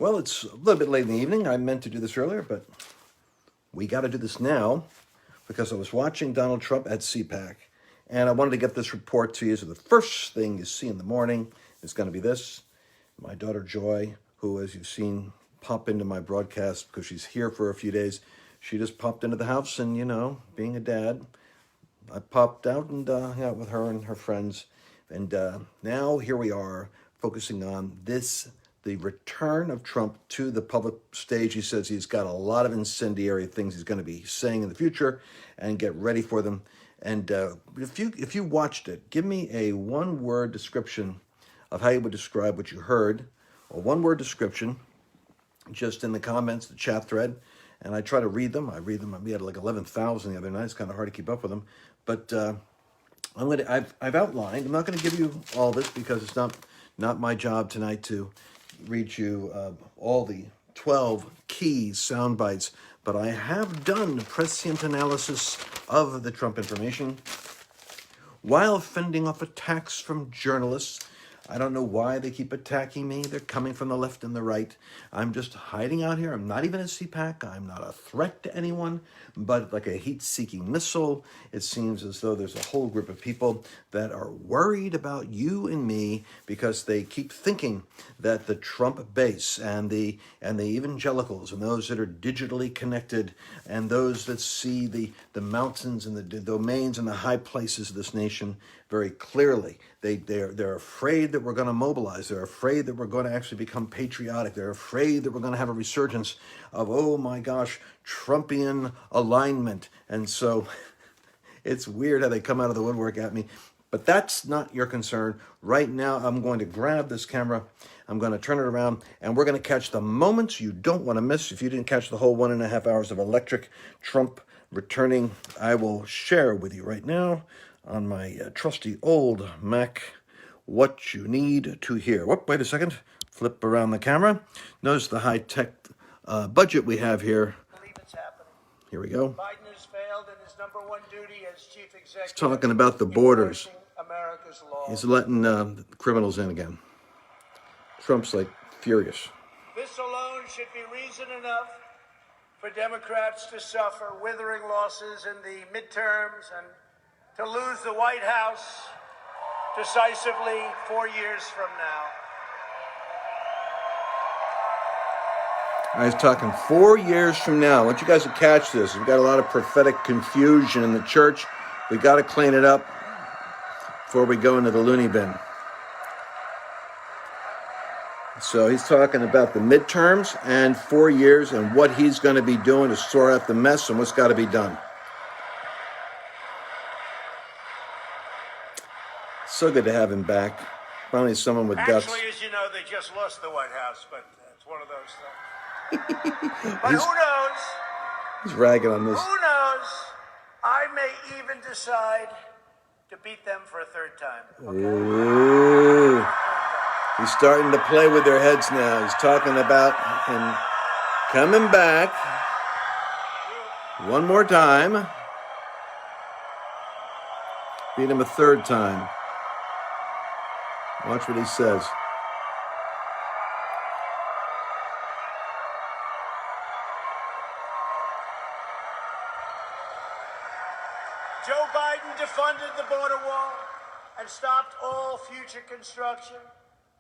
Well, it's a little bit late in the evening. I meant to do this earlier, but we got to do this now because I was watching Donald Trump at CPAC, and I wanted to get this report to you. So the first thing you see in the morning is going to be this. My daughter Joy, who, as you've seen, pop into my broadcast because she's here for a few days, she just popped into the house, and, you know, being a dad, I popped out and hung out with her and her friends. And now here we are focusing on this, the return of Trump to the public stage. He says he's got a lot of incendiary things he's going to be saying in the future, and get ready for them. And if you watched it, give me a one-word description of how you would describe what you heard, a one-word description, just in the comments, the chat thread. And I try to read them. I read them. We had like 11,000 the other night. It's kind of hard to keep up with them. But I've outlined. I'm not going to give you all this because it's not my job tonight to read you all the 12 key sound bites. But I have done prescient analysis of the Trump information while fending off attacks from journalists. I don't know why they keep attacking me. They're coming from the left and the right. I'm just hiding out here. I'm not even a CPAC. I'm not a threat to anyone, but like a heat-seeking missile, it seems as though there's a whole group of people that are worried about you and me because they keep thinking that the Trump base and the evangelicals and those that are digitally connected and those that see the mountains and the domains and the high places of this nation very clearly, they're afraid that we're going to mobilize. They're afraid that we're going to actually become patriotic. They're afraid that we're going to have a resurgence of, oh my gosh, Trumpian alignment. And so it's weird how they come out of the woodwork at me. But that's not your concern. Right now, I'm going to grab this camera. I'm going to turn it around, and we're going to catch the moments you don't want to miss. If you didn't catch the whole 1.5 hours of electric Trump returning, I will share with you right now on my trusty old Mac what you need to hear. Whoop, wait a second. Flip around the camera. Notice the high-tech budget we have here. Here we go. Biden has failed in his number one duty as chief executive. He's talking about the borders. America's law. He's letting criminals in again. Trump's like furious. This alone should be reason enough for Democrats to suffer withering losses in the midterms and to lose the White House decisively 4 years from now. I was talking 4 years from now. I want you guys to catch this. We've got a lot of prophetic confusion in the church. We got to clean it up before we go into the loony bin. So he's talking about the midterms and 4 years and what he's going to be doing to sort out the mess and what's got to be done. So good to have him back. Finally, someone with guts. Actually, as you know, they just lost the White House, but it's one of those things. But who knows? He's ragging on this. Who knows? I may even decide to beat them for a third time. Okay? Ooh. He's starting to play with their heads now. He's talking about him coming back one more time. Beat him a third time. Watch what he says. Joe Biden defunded the border wall and stopped all future construction,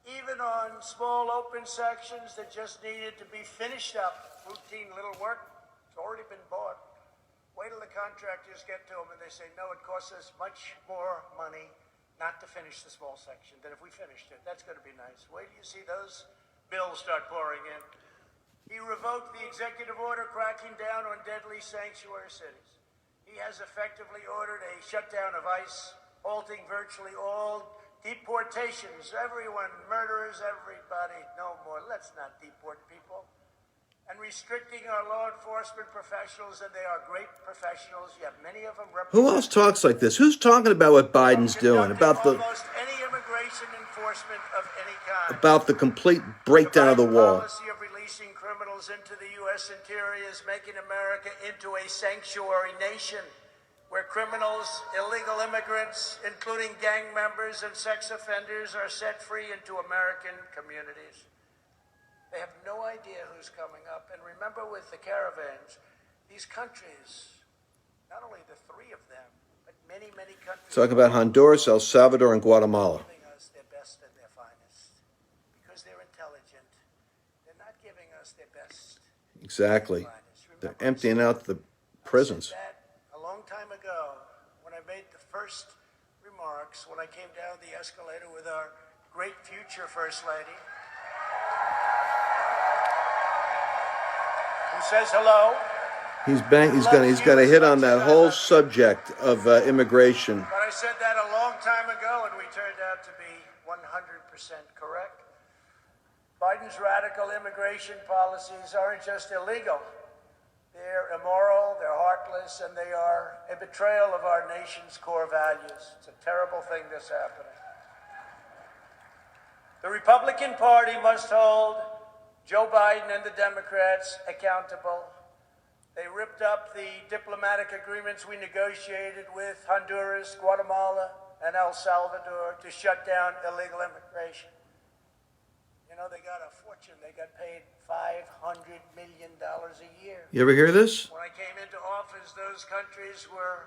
even on small open sections that just needed to be finished up. Routine little work, it's already been bought. Wait till the contractors get to them and they say, no, it costs us much more money not to finish the small section than if we finished it. That's going to be nice. Wait till you see those bills start pouring in. He revoked the executive order cracking down on deadly sanctuary cities. He has effectively ordered a shutdown of ICE, halting virtually all deportations. Everyone, murderers, everybody, no more. Let's not deport people. And restricting our law enforcement professionals, and they are great professionals. You have many of them. Who else talks like this? Who's talking about what Biden's doing? About the almost any immigration enforcement of any kind. About the complete breakdown of the wall. The policy of releasing criminals into the U.S. interior is making America into a sanctuary nation, where criminals, illegal immigrants, including gang members and sex offenders, are set free into American communities. They have no idea who's coming up. And remember, with the caravans, these countries, not only the three of them, but many, many countries. Talk about Honduras, El Salvador, and Guatemala. Giving us their best and their finest because they're intelligent. They're not giving us their best. Exactly. They're emptying out the prisons. I said that a long time ago when I made the first remarks when I came down the escalator with our great future First Lady, who says hello. He's got to hit on that whole subject of immigration. But I said that a long time ago, and we turned out to be 100% correct. Biden's radical immigration policies aren't just illegal. They're immoral, they're heartless, and they are a betrayal of our nation's core values. It's a terrible thing that's happening. The Republican Party must hold Joe Biden and the Democrats accountable. They ripped up the diplomatic agreements we negotiated with Honduras, Guatemala, and El Salvador to shut down illegal immigration. You know, they got a fortune. They got paid $500 million a year. You ever hear this? When I came into office, those countries were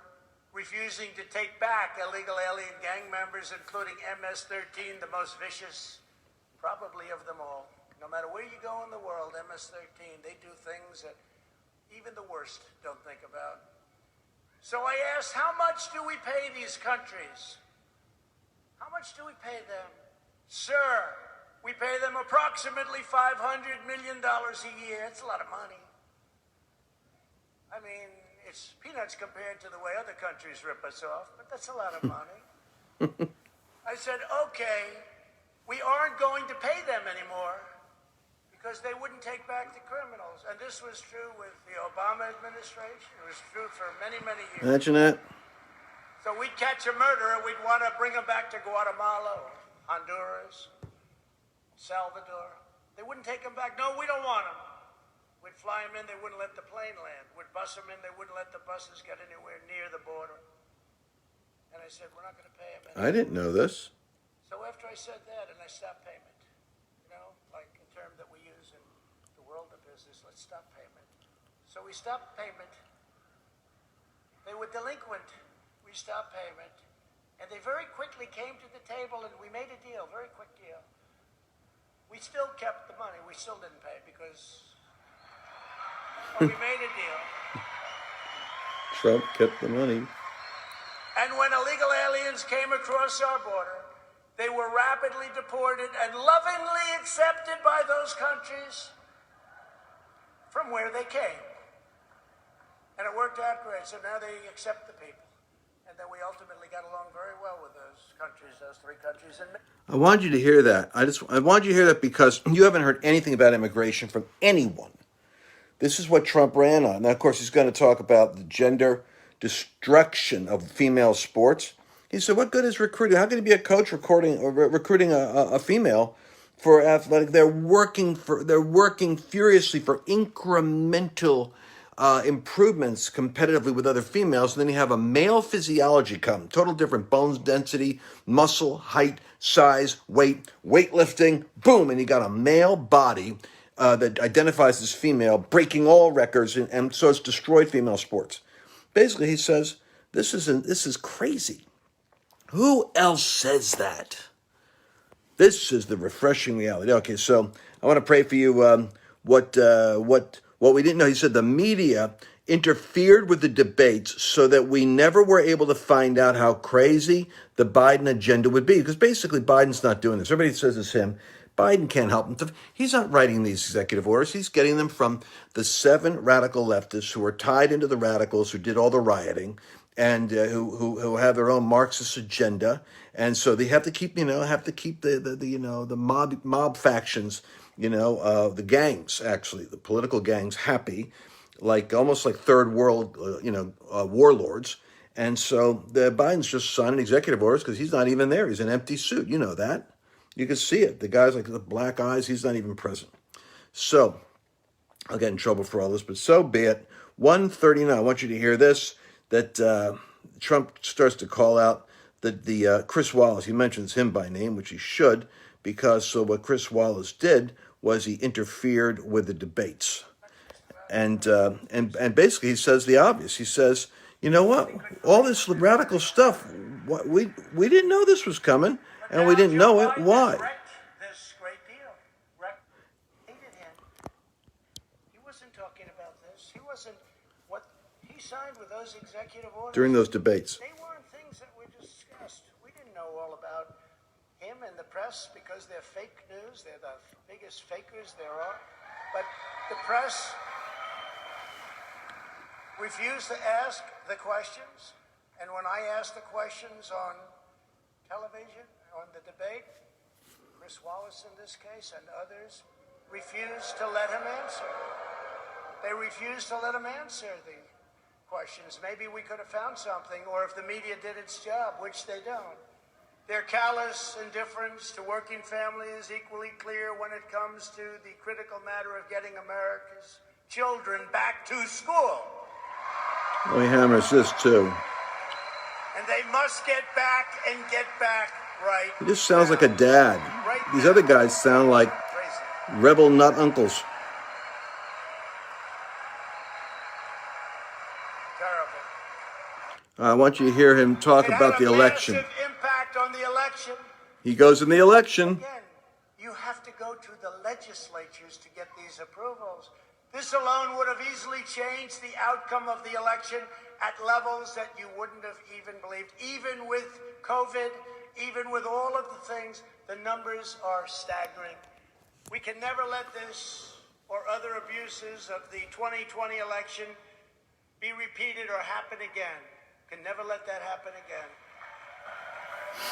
refusing to take back illegal alien gang members, including MS-13, the most vicious, probably of them all. No matter where you go in the world, MS-13, they do things that even the worst don't think about. So I asked, how much do we pay these countries? How much do we pay them? Sir, we pay them approximately $500 million a year. It's a lot of money. I mean, it's peanuts compared to the way other countries rip us off, but that's a lot of money. I said, okay, we aren't going to pay them anymore because they wouldn't take back the criminals. And this was true with the Obama administration. It was true for many, many years. Imagine that. So we'd catch a murderer, we'd want to bring him back to Guatemala, Honduras, Salvador. They wouldn't take him back. No, we don't want him. We'd fly him in, they wouldn't let the plane land. We'd bus him in, they wouldn't let the buses get anywhere near the border. And I said, we're not going to pay him anymore. I didn't know this. So after I said that, and I stopped payment, like a term that we use in the world of business, let's stop payment. So we stopped payment. They were delinquent. We stopped payment. And they very quickly came to the table and we made a deal, very quick deal. We still kept the money. We still didn't pay because we made a deal. Trump kept the money. And when illegal aliens came across our border, they were rapidly deported and lovingly accepted by those countries from where they came. And it worked out great. So now they accept the people. And then we ultimately got along very well with those countries, those three countries. And I want you to hear that. I want you to hear that because you haven't heard anything about immigration from anyone. This is what Trump ran on. Now, of course, he's going to talk about the gender destruction of female sports. He said, what good is recruiting? How can you be a coach recruiting a female for athletic? They're working furiously for incremental improvements competitively with other females. And then you have a male physiology come, total different bones density, muscle, height, size, weight, weightlifting, boom. And you got a male body that identifies as female, breaking all records. And so it's destroyed female sports. Basically, he says, this is crazy. Who else says that? This is the refreshing reality. Okay, so I want to pray for you. What we didn't know, he said the media interfered with the debates so that we never were able to find out how crazy the Biden agenda would be. Because basically, Biden's not doing this. Everybody says it's him. Biden can't help him. He's not writing these executive orders. He's getting them from the 7 radical leftists who are tied into the radicals who did all the rioting and who have their own Marxist agenda. And so they have to keep, the mob factions, the gangs, actually, the political gangs happy, almost like third world, warlords. And so Biden's just signing executive orders because he's not even there. He's an empty suit. You know that. You can see it. The guy's like the black eyes. He's not even present. So I'll get in trouble for all this, but so be it. 139. I want you to hear this, that Trump starts to call out the Chris Wallace. He mentions him by name, which he should, because so what Chris Wallace did was he interfered with the debates. And basically he says the obvious. He says, you know what? All this radical stuff, we didn't know this was coming, and we didn't know it. Why? This great deal. Hated him. He wasn't talking about this. He wasn't what he signed with those executive orders During those debates. They weren't things that were discussed. We didn't know all about him and the press because they're fake news. They're the biggest fakers there are. But the press refused to ask the questions. And when I asked the questions on television, on the debate, Chris Wallace in this case and others refused to let him answer. They refused to let him answer the questions. Maybe we could have found something, or if the media did its job, which they don't. Their callous indifference to working families is equally clear when it comes to the critical matter of getting America's children back to school. Well, he hammers this too. And they must get back and get back right. He just sounds like a dad. Right. These other guys sound like Crazy. rebel nut uncles. Terrible. I want you to hear him talk It about had the a election. massive impact on the election. He goes in the election. Again, you have to go to the legislatures to get these approvals. This alone would have easily changed the outcome of the election at levels that you wouldn't have even believed. Even with COVID, even with all of the things, the numbers are staggering. We can never let this or other abuses of the 2020 election be repeated or happen again. Can never let that happen again.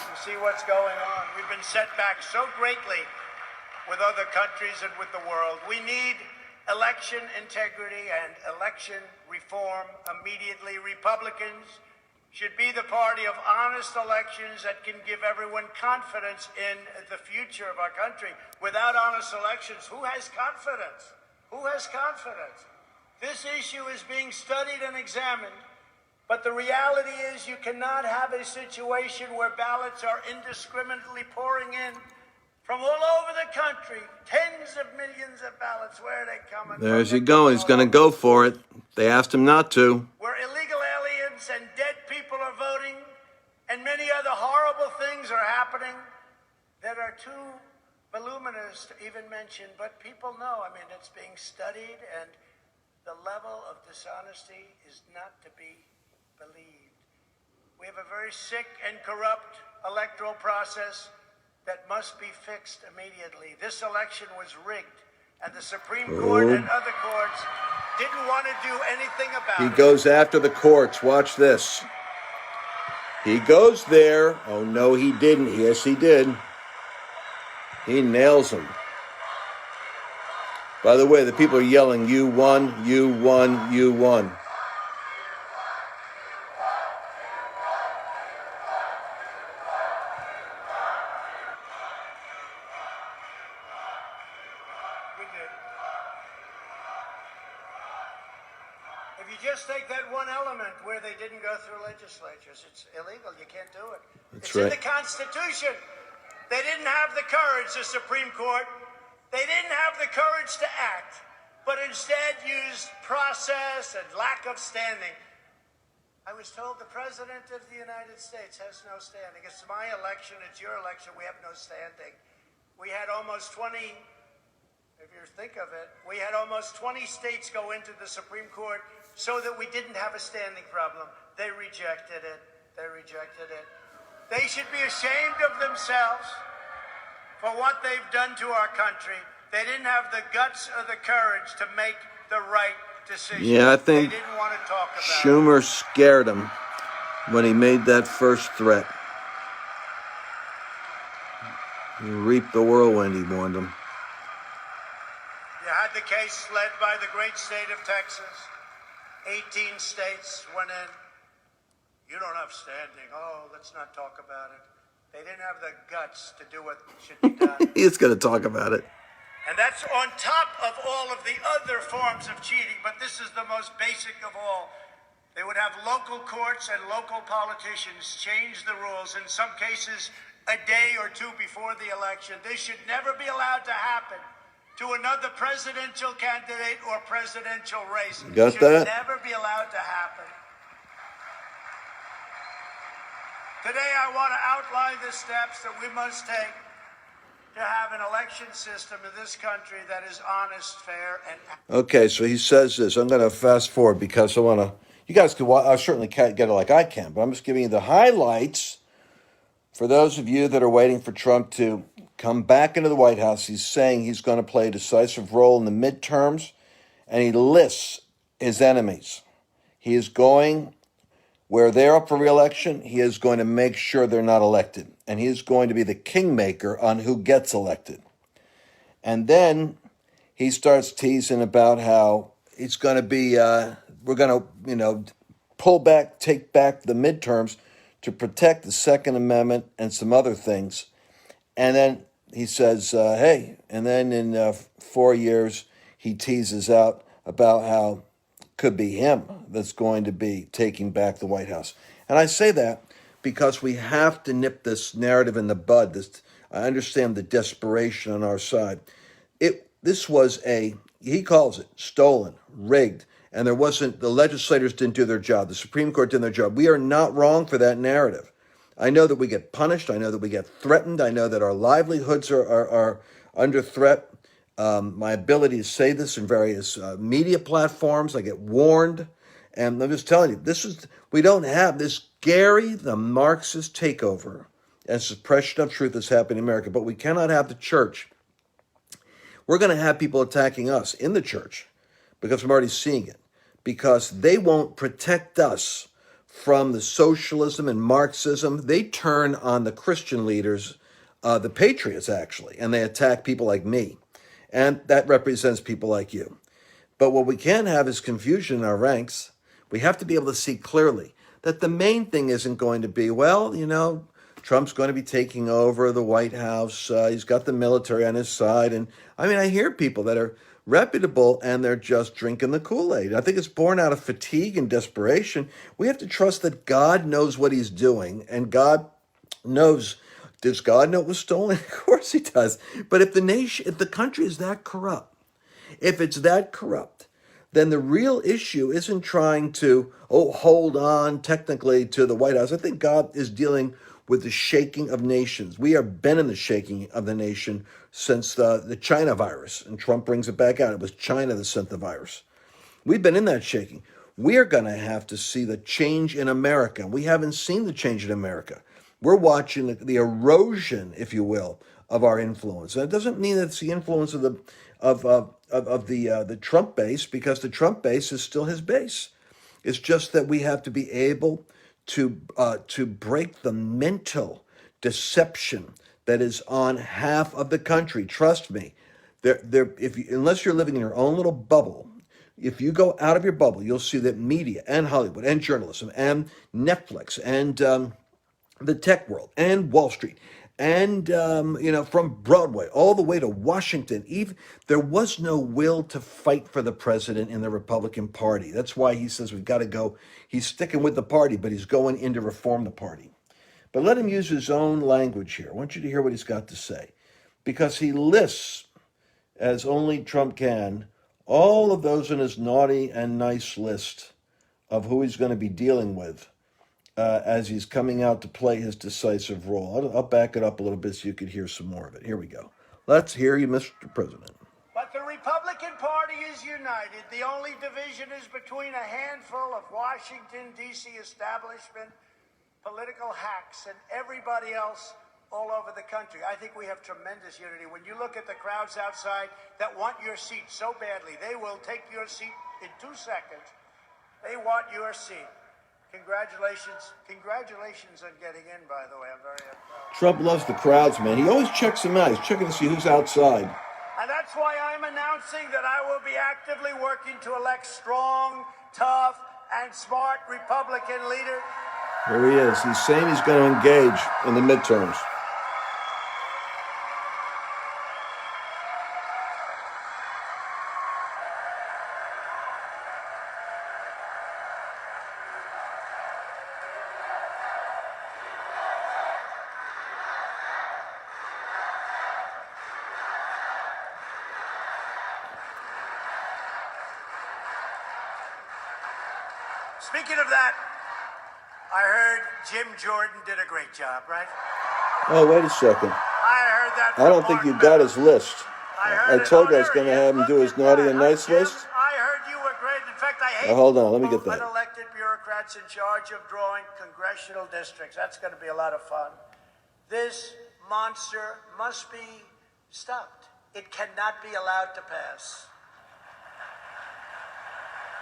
You see what's going on. We've been set back so greatly with other countries and with the world. We need election integrity and election reform immediately. Republicans should be the party of honest elections that can give everyone confidence in the future of our country. Without honest elections, who has confidence? Who has confidence? This issue is being studied and examined, but the reality is you cannot have a situation where ballots are indiscriminately pouring in from all over the country, tens of millions of ballots. Where are they coming from? There's he going. He's going to go for it. They asked him not to. Where illegal aliens and dead people are voting, and many other horrible things are happening that are too voluminous to even mention, but people know. I mean, it's being studied, and the level of dishonesty is not to be believed. We have a very sick and corrupt electoral process that must be fixed immediately. This election was rigged, and the Supreme Court and other courts didn't want to do anything about it. He goes after the courts. Watch this. He goes there. Oh, no, he didn't. Yes, he did. He nails him. By the way, the people are yelling, "You won, you won, you won." We did. If you just take that one element where they didn't go through legislatures, it's illegal. You can't do it. That's it's right. in the Constitution. They didn't have the courage, the Supreme Court. They didn't have the courage to act, but instead used process and lack of standing. I was told the President of the United States has no standing. It's my election, it's your election, we have no standing. We had almost 20, if you think of it, we had almost 20 states go into the Supreme Court so that we didn't have a standing problem. They rejected it. They rejected it. They should be ashamed of themselves for what they've done to our country. They didn't have the guts or the courage to make the right decision. Yeah, I think they didn't want to talk about it. Schumer scared him when he made that first threat. You reap the whirlwind, he warned him. You had the case led by the great state of Texas. 18 states went in. You don't have standing. Oh, let's not talk about it. They didn't have the guts to do what should be done. He's going to talk about it. And that's on top of all of the other forms of cheating, but this is the most basic of all. They would have local courts and local politicians change the rules, in some cases a day or two before the election. This should never be allowed to happen, to another presidential candidate or presidential race. Got Should that? never be allowed to happen. Today, I want to outline the steps that we must take to have an election system in this country that is honest, fair, and... Okay, so he says this. I'm going to fast forward because I want to. You guys can. I certainly can't get it like I can, but I'm just giving you the highlights for those of you that are waiting for Trump to come back into the White House. He's saying he's going to play a decisive role in the midterms, and he lists his enemies. He is going where they're up for re-election. He is going to make sure they're not elected, and he is going to be the kingmaker on who gets elected. And then he starts teasing about how it's going to be, we're going to, pull back, take back the midterms to protect the Second Amendment and some other things. And then he says, hey, and then in 4 years, he teases out about how it could be him that's going to be taking back the White House. And I say that because we have to nip this narrative in the bud. I understand the desperation on our side. This was he calls it stolen, rigged, and the legislators didn't do their job. The Supreme Court did their job. We are not wrong for that narrative. I know that we get punished. I know that we get threatened. I know that our livelihoods are under threat. My ability to say this in various media platforms, I get warned. And I'm just telling you, we don't have this Gary the Marxist takeover and suppression of truth that's happening in America, but we cannot have the church. We're going to have people attacking us in the church because I'm already seeing it, because they won't protect us from the socialism and Marxism. They turn on the Christian leaders, the patriots actually, and they attack people like me. And that represents people like you. But what we can't have is confusion in our ranks. We have to be able to see clearly that the main thing isn't going to be, Trump's going to be taking over the White House. He's got the military on his side. And I hear people that are reputable and they're just drinking the Kool-Aid. I think it's born out of fatigue and desperation. We have to trust that God knows what he's doing, and God knows. Does God know it was stolen? Of course he does. But if the country is that corrupt, if it's that corrupt, then the real issue isn't trying to, hold on technically to the White House. I think God is dealing with the shaking of nations. We have been in the shaking of the nation since the China virus, and Trump brings it back out. It was China that sent the virus. We've been in that shaking. We're going to have to see the change in America. We haven't seen the change in America. We're watching the erosion, if you will, of our influence. And it doesn't mean that it's the influence of the Trump base, because the Trump base is still his base. It's just that we have to be able to break the mental deception that is on half of the country. Trust me, unless you're living in your own little bubble, if you go out of your bubble, you'll see that media and Hollywood and journalism and Netflix and the tech world and Wall Street and from Broadway all the way to Washington, even there was no will to fight for the president in the Republican Party. That's why he says we've got to go. He's sticking with the party, but he's going in to reform the party. But let him use his own language here. I want you to hear what he's got to say, because he lists, as only Trump can, all of those in his naughty and nice list of who he's going to be dealing with as he's coming out to play his decisive role. I'll back it up a little bit so you could hear some more of it. Here we go. Let's hear you, Mr. President. But the Republican Party is united. The only division is between a handful of Washington, D.C. establishment political hacks and everybody else all over the country. I think we have tremendous unity. When you look at the crowds outside that want your seat so badly, they will take your seat in 2 seconds. They want your seat. Congratulations. Congratulations on getting in, by the way. I'm very proud. Trump loves the crowds, man. He always checks them out. He's checking to see who's outside. And that's why I'm announcing that I will be actively working to elect strong, tough, and smart Republican leaders. Here he is. He's saying he's going to engage in the midterms. Speaking of that, I heard Jim Jordan did a great job, right? Oh, wait a second. I heard that. I don't think you got his list. I told you I was going to have him do his naughty and nice Jim, list. I heard you were great. In fact, I hate Hold on, let me get that. unelected bureaucrats in charge of drawing congressional districts. That's going to be a lot of fun. This monster must be stopped. It cannot be allowed to pass.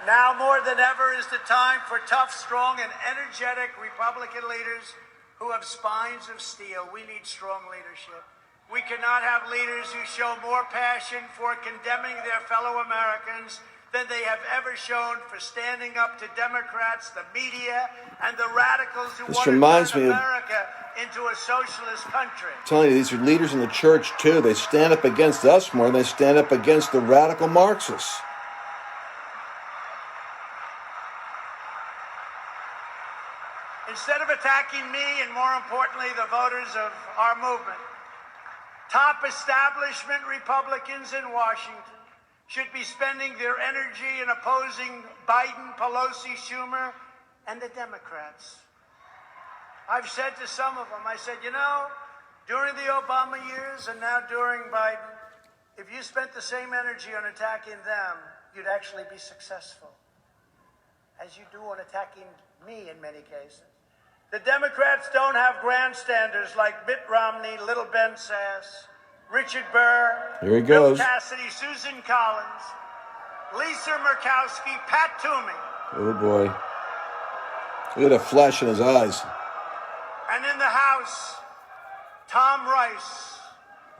Now more than ever is the time for tough, strong, and energetic Republican leaders who have spines of steel. We need strong leadership. We cannot have leaders who show more passion for condemning their fellow Americans than they have ever shown for standing up to Democrats, the media, and the radicals who want to turn America into a socialist country. I'm telling you, these are leaders in the church, too. They stand up against us more than they stand up against the radical Marxists. Instead of attacking me and, more importantly, the voters of our movement, top establishment Republicans in Washington should be spending their energy in opposing Biden, Pelosi, Schumer, and the Democrats. I've said to some of them, I said, you know, during the Obama years and now during Biden, if you spent the same energy on attacking them, you'd actually be successful, as you do on attacking me in many cases. The Democrats don't have grandstanders like Mitt Romney, Little Ben Sass, Richard Burr, Here he goes. Bill Cassidy, Susan Collins, Lisa Murkowski, Pat Toomey. Oh, boy. Look at the flash in his eyes. And in the House, Tom Rice,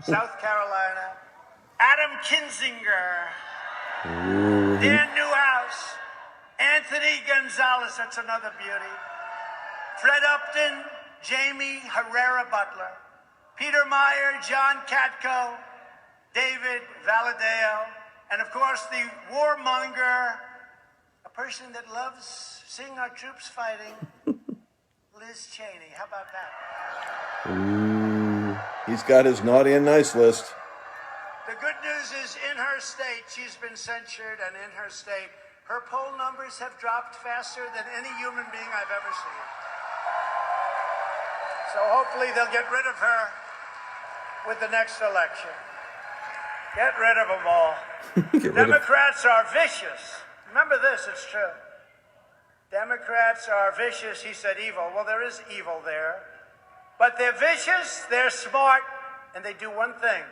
South Carolina, Adam Kinzinger, Dan Newhouse, Anthony Gonzalez, that's another beauty, Fred Upton, Jamie Herrera Butler, Peter Meyer, John Katko, David Valadao, and of course the warmonger, a person that loves seeing our troops fighting, Liz Cheney. How about that? Ooh, he's got his naughty and nice list. The good news is in her state, she's been censured, and in her state, her poll numbers have dropped faster than any human being I've ever seen. So hopefully they'll get rid of her with the next election. Get rid of them all. Democrats are vicious. Remember this, it's true. Democrats are vicious, he said evil. Well, there is evil there. But they're vicious, they're smart, and they do one thing.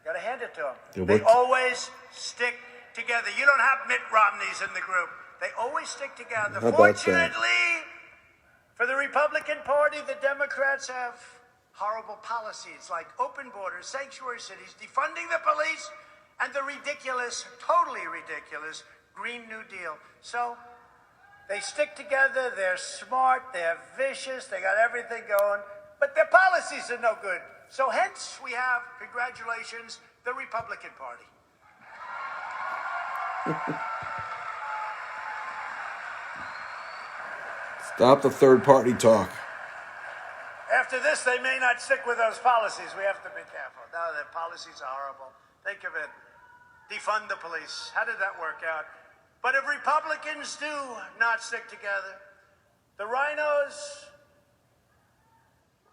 Got to hand it to them. They always stick together. You don't have Mitt Romneys in the group. They always stick together. Fortunately, for the Republican Party, the Democrats have horrible policies like open borders, sanctuary cities, defunding the police, and the ridiculous, totally ridiculous, Green New Deal. So they stick together, they're smart, they're vicious, they got everything going, but their policies are no good. So hence we have, congratulations, the Republican Party. Stop the third party talk. After this, they may not stick with those policies. We have to be careful. No, their policies are horrible. Think of it. Defund the police. How did that work out? But if Republicans do not stick together, the rhinos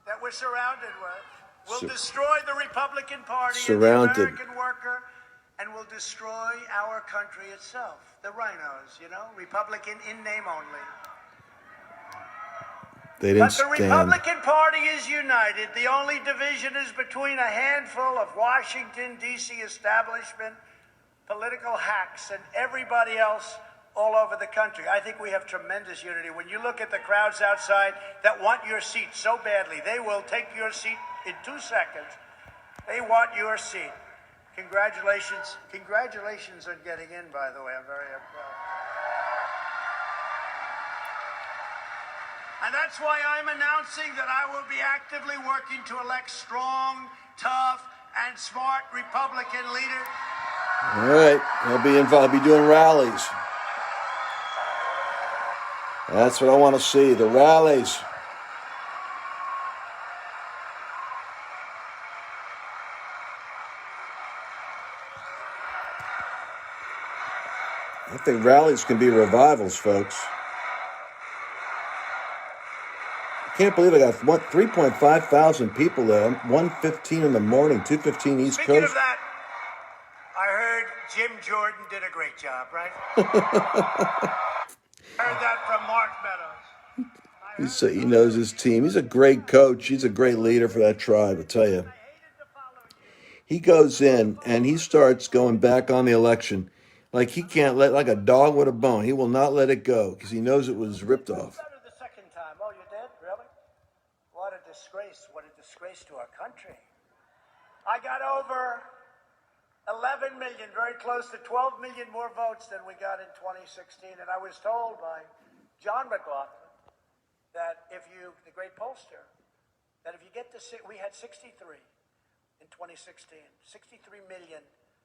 that we're surrounded with will destroy the Republican Party and the American worker, and will destroy our country itself. The rhinos, you know, Republican in name only. They didn't stand. But the Republican Party is united. The only division is between a handful of Washington, D.C. establishment political hacks and everybody else all over the country. I think we have tremendous unity. When you look at the crowds outside that want your seat so badly, they will take your seat in 2 seconds. They want your seat. Congratulations. Congratulations on getting in, by the way. I'm very proud. And that's why I'm announcing that I will be actively working to elect strong, tough, and smart Republican leaders. All right, I'll be involved. I'll be doing rallies. That's what I want to see, the rallies. I think rallies can be revivals, folks. Can't believe I got 3.5 thousand people there. 1:15 in the morning, 2:15 East Speaking Coast. of that, I heard Jim Jordan did a great job, right? Heard that from Mark Meadows. He knows his team. He's a great coach. He's a great leader for that tribe, I tell you. He goes in and he starts going back on the election. Like he can't like a dog with a bone. He will not let it go because he knows it was ripped off. Better the second time. Oh, you did? Really? What a disgrace. What a disgrace to our country. I got over 11 million, very close to 12 million more votes than we got in 2016. And I was told by John McLaughlin that the great pollster, that if you get to, we had 63 in 2016, 63 million.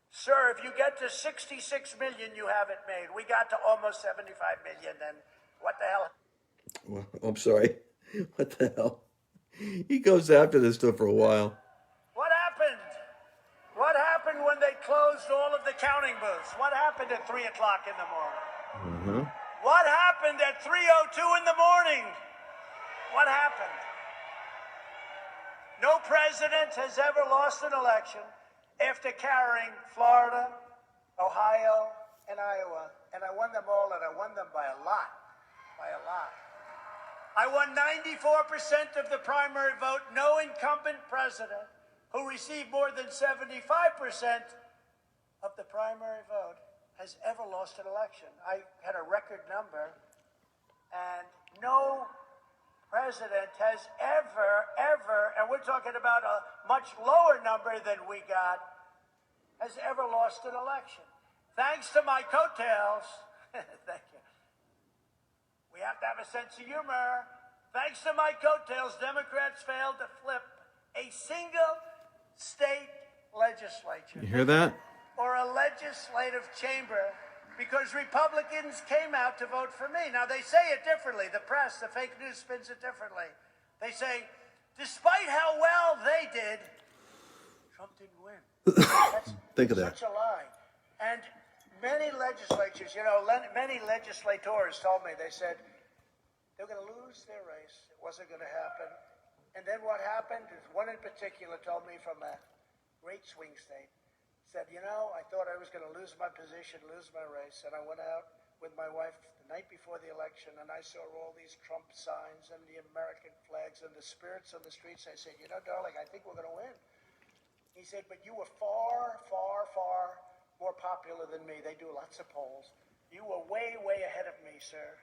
Sir, if you get to 66 million, you have it made. We got to almost 75 million, and what the hell? Well, I'm sorry. What the hell? He goes after this stuff for a while. What happened? What happened when they closed all of the counting booths? What happened at 3 o'clock in the morning? Mm-hmm. What happened at 3:02 in the morning? What happened? No president has ever lost an election after carrying Florida, Ohio, and Iowa. And I won them all, and I won them by a lot. By a lot. I won 94% of the primary vote. No incumbent president who received more than 75% of the primary vote has ever lost an election. I had a record number, and no president has ever, and we're talking about a much lower number than we got, has ever lost an election. Thanks to my coattails, thank you. We have to have a sense of humor. Thanks to my coattails, Democrats failed to flip a single state legislature. You hear that? Or a legislative chamber, because Republicans came out to vote for me. Now, they say it differently. The press, the fake news spins it differently. They say, despite how well they did, Trump didn't win. Think of that. Such a lie. And many legislatures, many legislators told me, they said, they were going to lose their race. It wasn't going to happen. And then what happened is one in particular told me from a great swing state, said, I thought I was going to lose my position, lose my race. And I went out with my wife the night before the election, and I saw all these Trump signs and the American flags and the spirits on the streets. I said, darling, I think we're going to win. He said, but you were far, far, far more popular than me. They do lots of polls. You were way, way ahead of me, sir.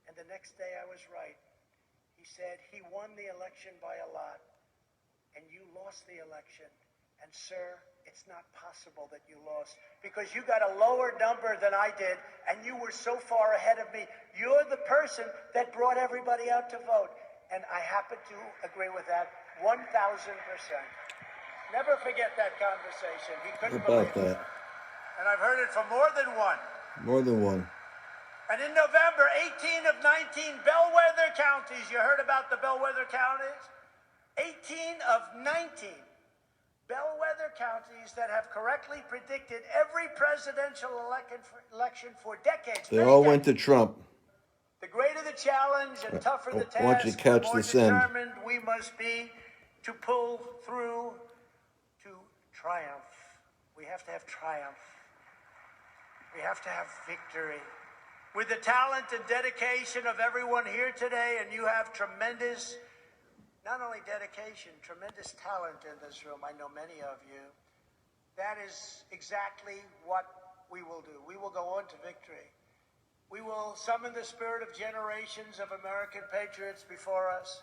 And the next day I was right. He said, he won the election by a lot, and you lost the election. And, sir, it's not possible that you lost, because you got a lower number than I did, and you were so far ahead of me. You're the person that brought everybody out to vote. And I happen to agree with that 1,000%. Never forget that conversation. He couldn't believe it. And I've heard it from more than one. More than one. And in November, 18 of 19 bellwether counties, you heard about the bellwether counties? 18 of 19 bellwether counties that have correctly predicted every presidential election for decades. They all went to Trump. The greater the challenge and tougher the task, I want you to catch the more this end. determined we must be to pull through to triumph. We have to have triumph. We have to have victory. With the talent and dedication of everyone here today, and you have tremendous, not only dedication, tremendous talent in this room. I know many of you. That is exactly what we will do. We will go on to victory. We will summon the spirit of generations of American patriots before us,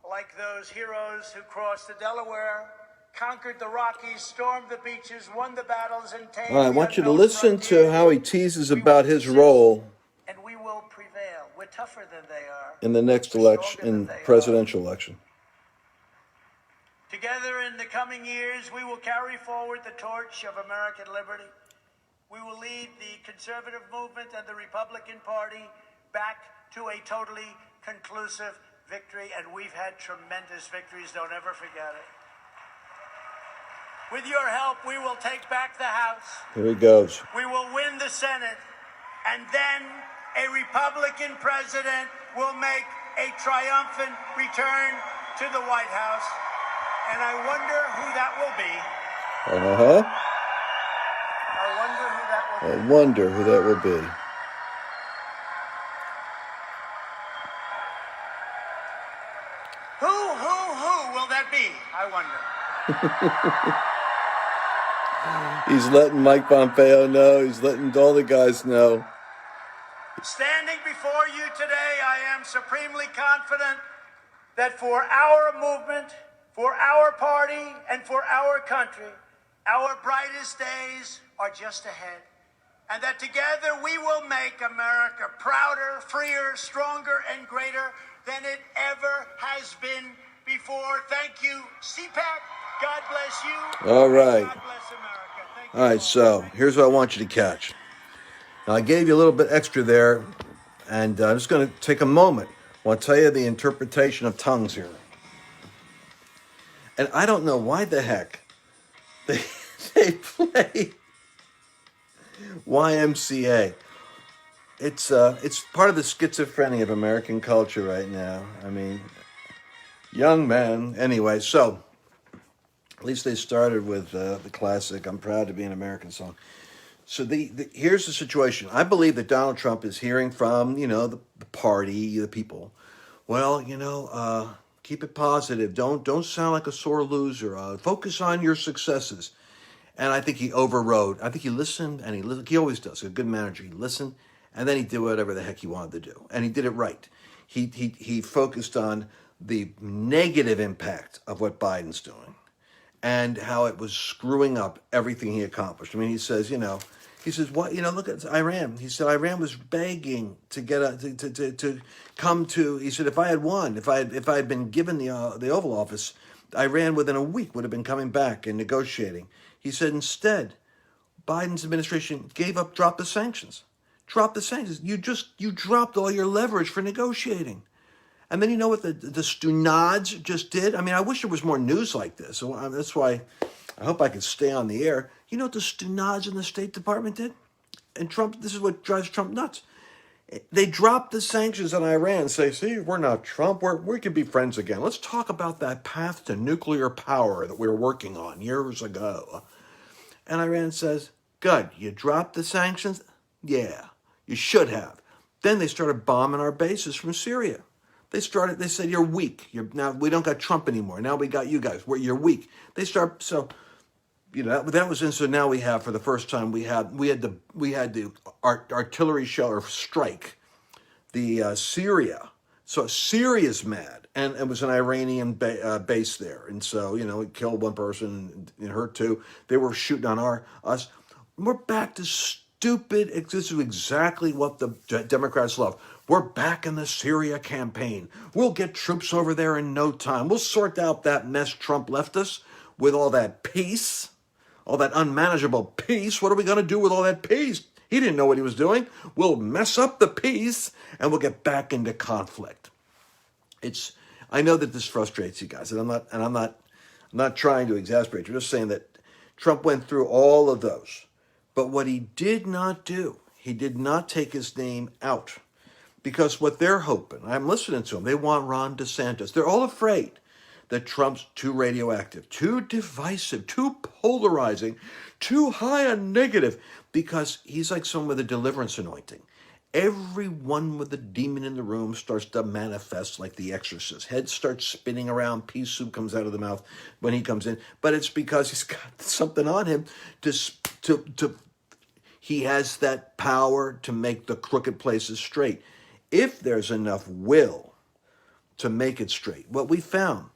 like those heroes who crossed the Delaware, conquered the Rockies, stormed the beaches, won the battles, and tamed All right, I want you to listen to how he teases about his role and we will prevail. We're tougher than they are. in the next election, in presidential election. Together in the coming years, we will carry forward the torch of American liberty. We will lead the conservative movement and the Republican Party back to a totally conclusive victory, and we've had tremendous victories. Don't ever forget it. With your help, we will take back the House. Here he goes. We will win the Senate, and then a Republican president will make a triumphant return to the White House. And I wonder who that will be. Uh-huh. I wonder who that will be. I wonder who that will be. Who will that be? I wonder. He's letting Mike Pompeo know. He's letting all the guys know. Standing before you today, I am supremely confident that for our movement, for our party, and for our country, our brightest days are just ahead. And that together we will make America prouder, freer, stronger, and greater than it ever has been before. Thank you, CPAC. God bless you. All right. God bless America. Thank you. All right, so here's what I want you to catch. Now, I gave you a little bit extra there, and I'm just going to take a moment. I want to tell you the interpretation of tongues here. And I don't know why the heck they play YMCA. It's part of the schizophrenia of American culture right now. I mean, young man. Anyway, so at least they started with the classic "I'm Proud to Be an American" song. So here's the situation. I believe that Donald Trump is hearing from the party, the people. Well, keep it positive. Don't sound like a sore loser. Focus on your successes. And I think he overrode. I think he listened, and he listened. He always does. A good manager. He listened, and then he did whatever the heck he wanted to do, and he did it right. He focused on the negative impact of what Biden's doing, and how it was screwing up everything he accomplished. I mean, he says, what? Look at Iran. He said Iran was begging to get to come to. He said if I had won, if I had been given the Oval Office, Iran within a week would have been coming back and negotiating. He said instead, Biden's administration dropped the sanctions. Dropped the sanctions. You dropped all your leverage for negotiating. And then you know what the Stunads just did? I mean, I wish there was more news like this. So that's why I hope I can stay on the air. You know what the Stunads in the State Department did? And Trump, this is what drives Trump nuts. They dropped the sanctions on Iran and say, see, we're not Trump. We can be friends again. Let's talk about that path to nuclear power that we were working on years ago. And Iran says, good, you dropped the sanctions? Yeah, you should have. Then they started bombing our bases from Syria. They said, you're weak. Now we don't got Trump anymore. Now we got you guys. You're weak. So that was in. So now we have, for the first time, we had the artillery shell or strike the Syria. So Syria's mad, and it was an Iranian base there, and so it killed one person and hurt two. They were shooting on us. We're back to stupid. This is exactly what the Democrats love. We're back in the Syria campaign. We'll get troops over there in no time. We'll sort out that mess Trump left us with all that peace, all that unmanageable peace. What are we going to do with all that peace? He didn't know what he was doing. We'll mess up the peace and we'll get back into conflict. I know that this frustrates you guys, and I'm not trying to exasperate you. I'm just saying that Trump went through all of those. But what he did not do, he did not take his name out. Because what they're hoping, I'm listening to them, they want Ron DeSantis. They're all afraid that Trump's too radioactive, too divisive, too polarizing, too high on negative, because he's like someone with a deliverance anointing. Everyone with a demon in the room starts to manifest like the exorcist. Head starts spinning around, pea soup comes out of the mouth when he comes in. But it's because he's got something on him he has that power to make the crooked places straight. If there's enough will to make it straight. What we found,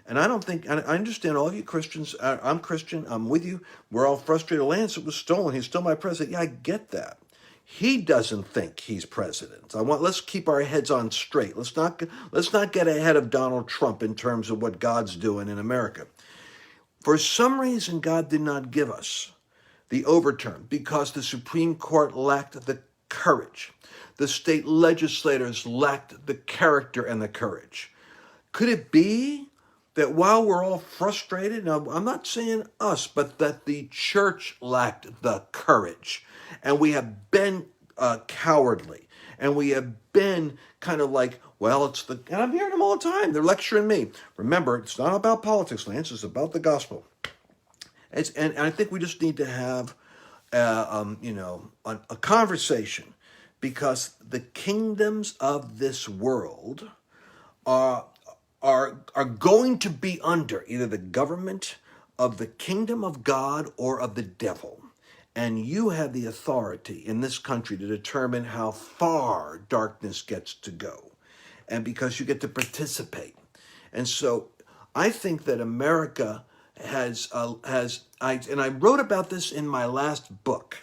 and I understand all of you Christians, I'm Christian, I'm with you, we're all frustrated. Lance, it was stolen, he's still my president. Yeah, I get that. He doesn't think he's president. Let's keep our heads on straight. Let's not get ahead of Donald Trump in terms of what God's doing in America. For some reason, God did not give us the overturn because the Supreme Court lacked the courage. The state legislators lacked the character and the courage. Could it be that while we're all frustrated, now I'm not saying us, but that the church lacked the courage, and we have been cowardly, And we have been kind of like, well, and I'm hearing them all the time. They're lecturing me. Remember, it's not about politics, Lance. It's about the gospel. And I think we just need to have, a conversation, because the kingdoms of this world are are going to be under either the government of the kingdom of God or of the devil. And you have the authority in this country to determine how far darkness gets to go. And because you get to participate. And so I think that America and I wrote about this in my last book.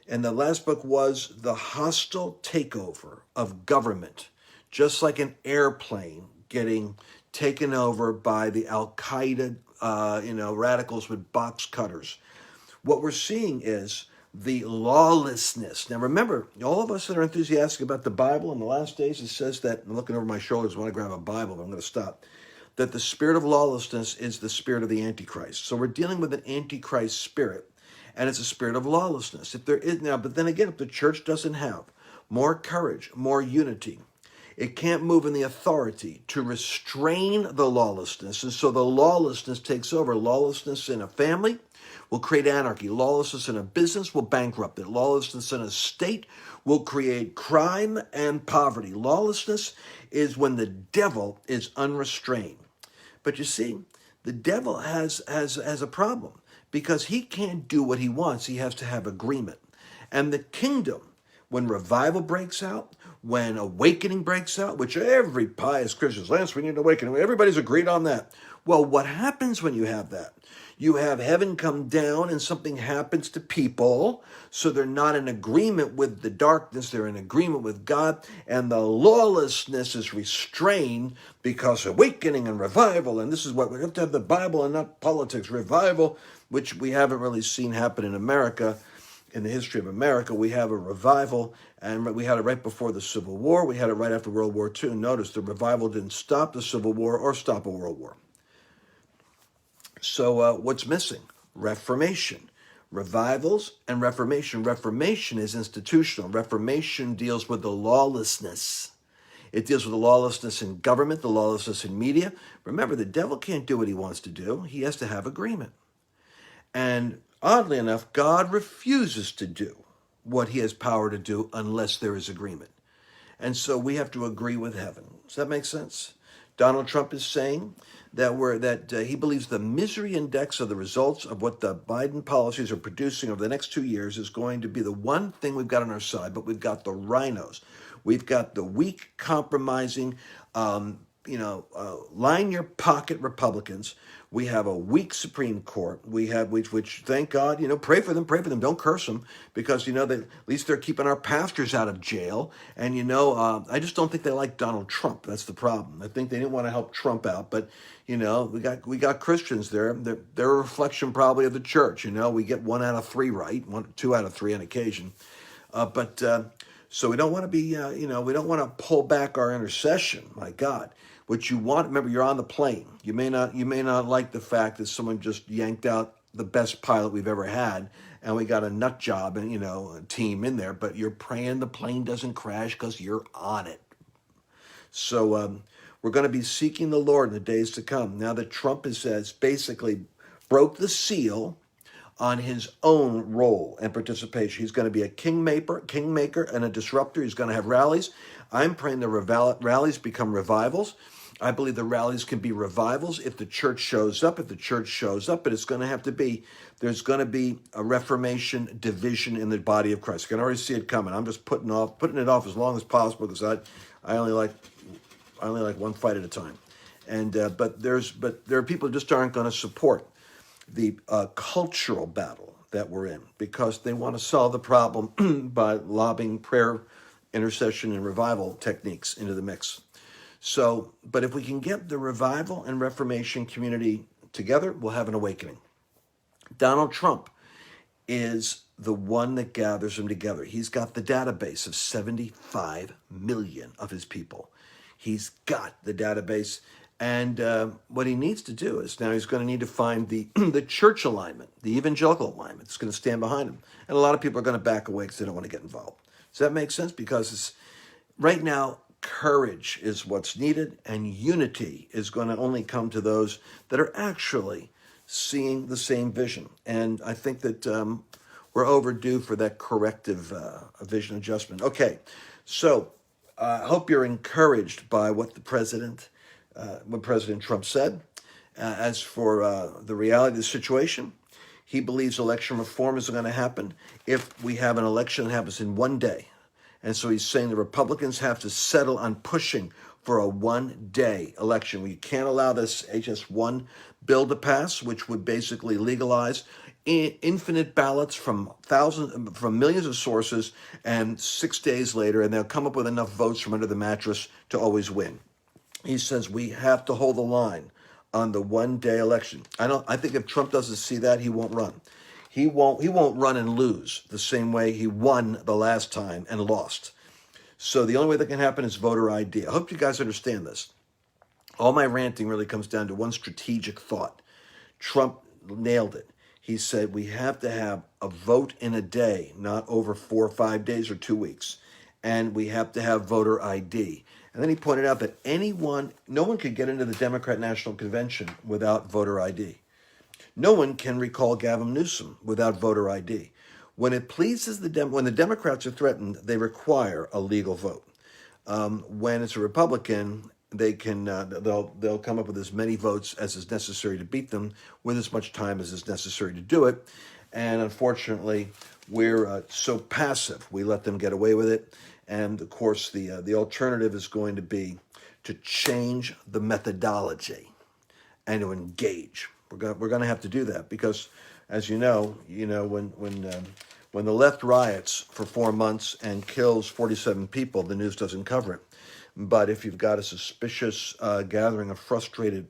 And the last book was The Hostile Takeover of Government, just like an airplane getting taken over by the Al-Qaeda, radicals with box cutters. What we're seeing is the lawlessness. Now remember, all of us that are enthusiastic about the Bible in the last days, it says that, I'm looking over my shoulders, I want to grab a Bible, but I'm going to stop, that the spirit of lawlessness is the spirit of the Antichrist. So we're dealing with an Antichrist spirit, and it's a spirit of lawlessness. If there is now, but then again, if the church doesn't have more courage, more unity, it can't move in the authority to restrain the lawlessness. And so the lawlessness takes over. Lawlessness in a family will create anarchy. Lawlessness in a business will bankrupt it. Lawlessness in a state will create crime and poverty. Lawlessness is when the devil is unrestrained. But you see, the devil has a problem, because he can't do what he wants. He has to have agreement. And the kingdom, when revival breaks out, when awakening breaks out, which every pious Christian, Lance, we need an awakening. Everybody's agreed on that. Well, what happens when you have that? You have heaven come down and something happens to people, so they're not in agreement with the darkness, they're in agreement with God, and the lawlessness is restrained because awakening and revival, and this is what we have to have, the Bible and not politics, revival, which we haven't really seen happen in America. In the history of America, we have a revival, and we had it right before the Civil War. We had it right after World War II. Notice the revival didn't stop the Civil War or stop a World War. So what's missing? Reformation. Revivals and Reformation. Reformation is institutional. Reformation deals with the lawlessness. It deals with the lawlessness in government, the lawlessness in media. Remember, the devil can't do what he wants to do. He has to have agreement. And oddly enough, God refuses to do what he has power to do unless there is agreement. And so we have to agree with heaven. Does that make sense? Donald Trump is saying that he believes the misery index of the results of what the Biden policies are producing over the next 2 years is going to be the one thing we've got on our side, but we've got the rhinos. We've got the weak, compromising, line your pocket Republicans. We have a weak Supreme Court. We have, which thank God, pray for them, don't curse them, because, at least they're keeping our pastors out of jail. And, I just don't think they like Donald Trump. That's the problem. I think they didn't want to help Trump out, but, we got Christians there. They're a reflection probably of the church. We get 1 out of 3 right, 2 out of 3 on occasion. So we don't want to be, we don't want to pull back our intercession. My God, what you want, remember, you're on the plane. You may not like the fact that someone just yanked out the best pilot we've ever had, and we got a nut job and a team in there. But you're praying the plane doesn't crash because you're on it. So we're going to be seeking the Lord in the days to come. Now that Trump has basically broke the seal on his own role and participation. He's going to be a kingmaker and a disruptor. He's going to have rallies. I'm praying the rallies become revivals. I believe the rallies can be revivals if the church shows up. But it's going to have to be, there's going to be a Reformation division in the body of Christ. I can already see it coming. I'm just putting it off as long as possible, because I only like one fight at a time. And but there are people who just aren't going to support the cultural battle that we're in, because they want to solve the problem by lobbing prayer, intercession, and revival techniques into the mix. So, but if we can get the revival and Reformation community together, we'll have an awakening. Donald Trump is the one that gathers them together. He's got the database of 75 million of his people. He's got the database, And what he needs to do is now he's going to need to find the the church alignment, the evangelical alignment that's going to stand behind him. And a lot of people are going to back away because they don't want to get involved. Does that make sense? Because right now, courage is what's needed, and unity is going to only come to those that are actually seeing the same vision. And I think that we're overdue for that corrective vision adjustment. Okay, so I hope you're encouraged by what President Trump said. As for the reality of the situation, he believes election reform is going to happen if we have an election that happens in one day. And so he's saying the Republicans have to settle on pushing for a one-day election. We can't allow this HS1 bill to pass, which would basically legalize infinite ballots from millions of sources, and 6 days later, and they'll come up with enough votes from under the mattress to always win. He says we have to hold the line on the one-day election. I think if Trump doesn't see that, he won't run. He won't run and lose the same way he won the last time and lost. So the only way that can happen is voter ID. I hope you guys understand this. All my ranting really comes down to one strategic thought. Trump nailed it. He said we have to have a vote in a day, not over 4 or 5 days or 2 weeks. And we have to have voter ID. And then he pointed out that no one could get into the Democrat National Convention without voter ID. No one can recall Gavin Newsom without voter ID. When it pleases when the Democrats are threatened, they require a legal vote. When it's a Republican, they'll come up with as many votes as is necessary to beat them, with as much time as is necessary to do it. And unfortunately, we're so passive. We let them get away with it. And of course, the alternative is going to be to change the methodology and to engage. We're going to have to do that because, as you know, when the left riots for 4 months and kills 47 people, the news doesn't cover it. But if you've got a suspicious gathering of frustrated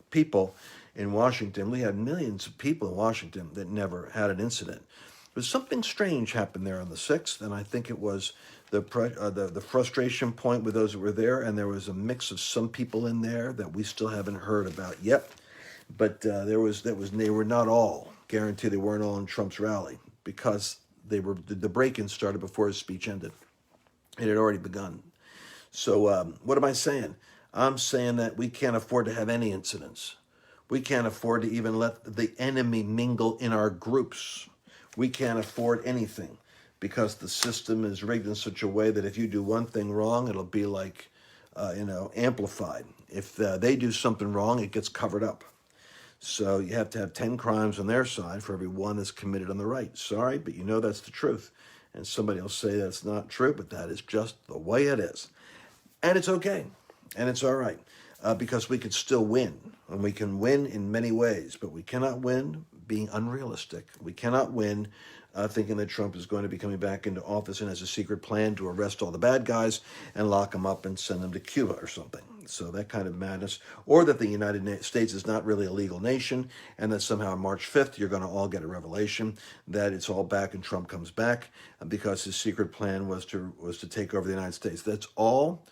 people in Washington, we had millions of people in Washington that never had an incident. There was something strange happened there on the 6th, and I think it was the frustration point with those that were there, and there was a mix of some people in there that we still haven't heard about yet. But they were not all guaranteed. They weren't all in Trump's rally because the break-in started before his speech ended. It had already begun. So what am I saying? I'm saying that we can't afford to have any incidents. We can't afford to even let the enemy mingle in our groups. We can't afford anything because the system is rigged in such a way that if you do one thing wrong, it'll be like, amplified. If they do something wrong, it gets covered up. So you have to have 10 crimes on their side for every one that's committed on the right. Sorry, but that's the truth. And somebody will say that's not true, but that is just the way it is. And it's okay. And it's all right. Because we can still win. And we can win in many ways. But we cannot win being unrealistic. We cannot win thinking that Trump is going to be coming back into office and has a secret plan to arrest all the bad guys and lock them up and send them to Cuba or something. So that kind of madness. Or that the United States is not really a legal nation and that somehow on March 5th you're going to all get a revelation that it's all back and Trump comes back because his secret plan was to take over the United States. That's all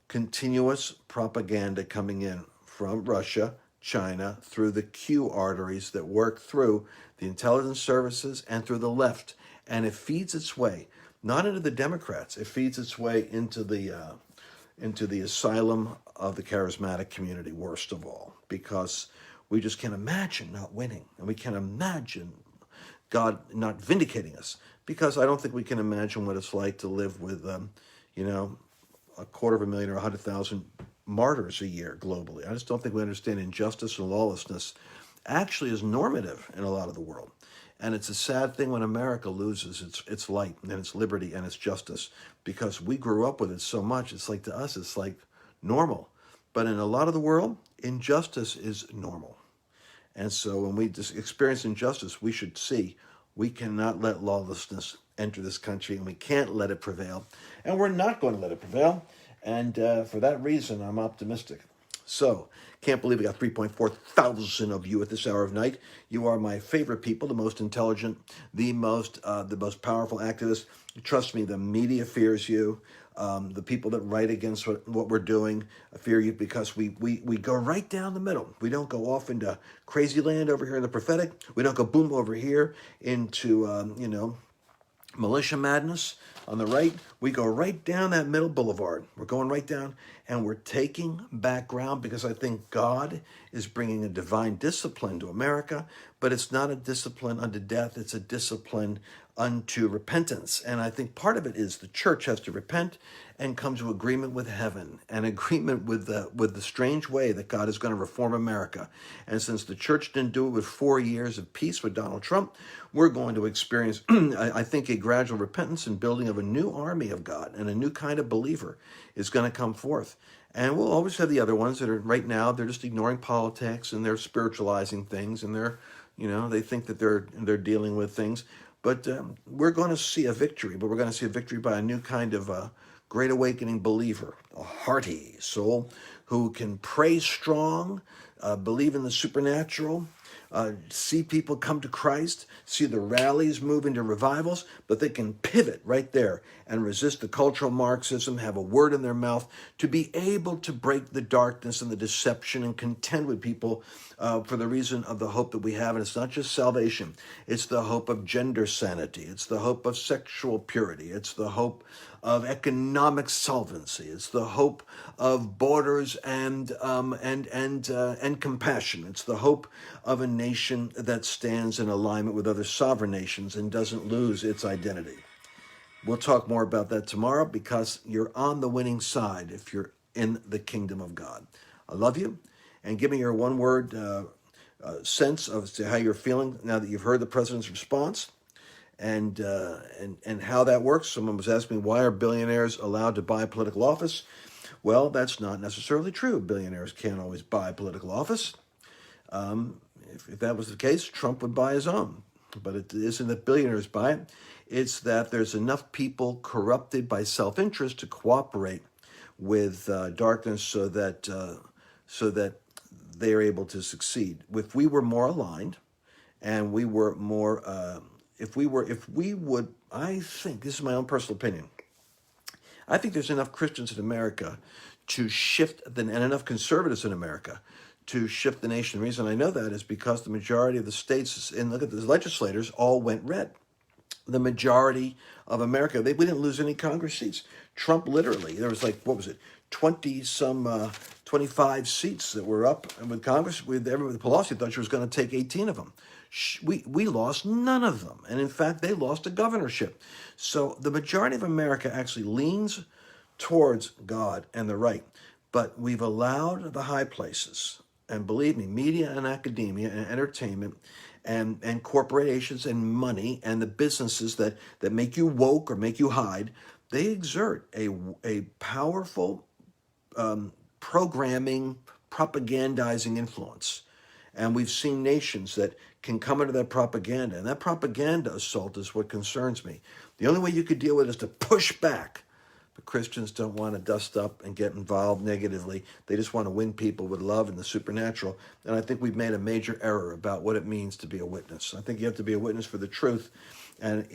continuous propaganda coming in from Russia, China, through the Q arteries that work through the intelligence services and through the left. And it feeds its way, not into the Democrats, it feeds its way into the asylum of the charismatic community, worst of all, because we just can't imagine not winning. And we can't imagine God not vindicating us, because I don't think we can imagine what it's like to live with, 250,000 or 100,000 martyrs a year globally. I just don't think we understand injustice and lawlessness actually is normative in a lot of the world. And it's a sad thing when America loses its light and its liberty and its justice, because we grew up with it so much. It's like, to us, it's like normal. But in a lot of the world, injustice is normal. And so when we experience injustice, we should see we cannot let lawlessness enter this country, and we can't let it prevail. And we're not going to let it prevail. And for that reason, I'm optimistic. So, can't believe we got 3.4 thousand of you at this hour of night. You are my favorite people, the most intelligent, the most powerful activists. Trust me, the media fears you. The people that write against what we're doing fear you because we go right down the middle. We don't go off into crazy land over here in the prophetic. We don't go boom over here into, militia madness on the right. We go right down that middle boulevard. We're going right down and we're taking back ground because I think God is bringing a divine discipline to America, but it's not a discipline unto death. It's a discipline unto repentance. And I think part of it is the church has to repent and come to agreement with heaven and agreement with the strange way that God is going to reform America. And since the church didn't do it with 4 years of peace with Donald Trump, we're going to experience, I think, a gradual repentance and building of a new army of God, and a new kind of believer is going to come forth. And we'll always have the other ones that are right now, they're just ignoring politics and they're spiritualizing things and they think that they're dealing with things. But we're going to see a victory, but we're going to see a victory by a new kind of great awakening believer, a hearty soul who can pray strong, believe in the supernatural, see people come to Christ, see the rallies move into revivals, but they can pivot right there and resist the cultural Marxism, have a word in their mouth, to be able to break the darkness and the deception and contend with people for the reason of the hope that we have. And it's not just salvation. It's the hope of gender sanity. It's the hope of sexual purity. It's the hope of economic solvency. It's the hope of borders and compassion. It's the hope of a nation that stands in alignment with other sovereign nations and doesn't lose its identity. We'll talk more about that tomorrow because you're on the winning side if you're in the kingdom of God. I love you, and give me your one-word sense of how you're feeling now that you've heard the president's response. And how that works. Someone was asking me, why are billionaires allowed to buy political office? Well, that's not necessarily true. Billionaires can't always buy political office. If that was the case, Trump would buy his own. But it isn't that billionaires buy it. It's that there's enough people corrupted by self-interest to cooperate with darkness so that they are able to succeed. If we were more aligned and we were more... If we would, I think, this is my own personal opinion, I think there's enough Christians in America to shift, and enough conservatives in America to shift the nation. The reason I know that is because the majority of the states, and look at the legislators, all went red. The majority of America, we didn't lose any Congress seats. Trump literally, there was 25 seats that were up with Congress. Pelosi thought she was going to take 18 of them. We lost none of them. And in fact, they lost a governorship. So the majority of America actually leans towards God and the right. But we've allowed the high places, and believe me, media and academia and entertainment and corporations and money and the businesses that make you woke or make you hide, they exert a powerful programming, propagandizing influence. And we've seen nations that can come into that propaganda. And that propaganda assault is what concerns me. The only way you could deal with it is to push back. But Christians don't want to dust up and get involved negatively. They just want to win people with love and the supernatural. And I think we've made a major error about what it means to be a witness. I think you have to be a witness for the truth. And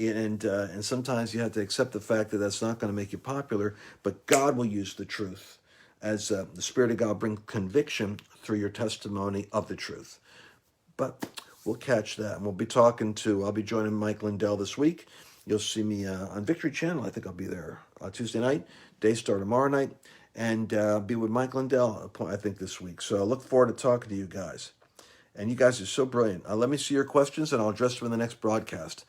sometimes you have to accept the fact that that's not going to make you popular. But God will use the truth as the Spirit of God brings conviction through your testimony of the truth. But we'll catch that. And I'll be joining Mike Lindell this week. You'll see me on Victory Channel. I think I'll be there Tuesday night, Daystar tomorrow night, and be with Mike Lindell, I think, this week. So I look forward to talking to you guys. And you guys are so brilliant. Let me see your questions, and I'll address them in the next broadcast.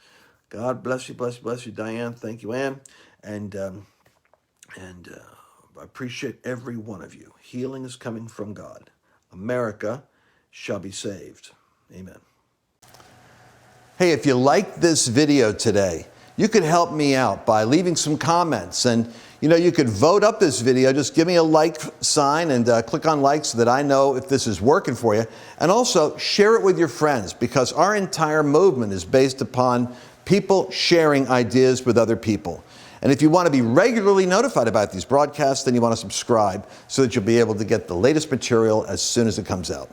God bless you, bless you, Diane. Thank you, Ann. And I appreciate every one of you. Healing is coming from God. America shall be saved. Amen. Hey, if you liked this video today, you could help me out by leaving some comments. And, you could vote up this video. Just give me a like sign and click on like so that I know if this is working for you. And also share it with your friends, because our entire movement is based upon people sharing ideas with other people. And if you want to be regularly notified about these broadcasts, then you want to subscribe so that you'll be able to get the latest material as soon as it comes out.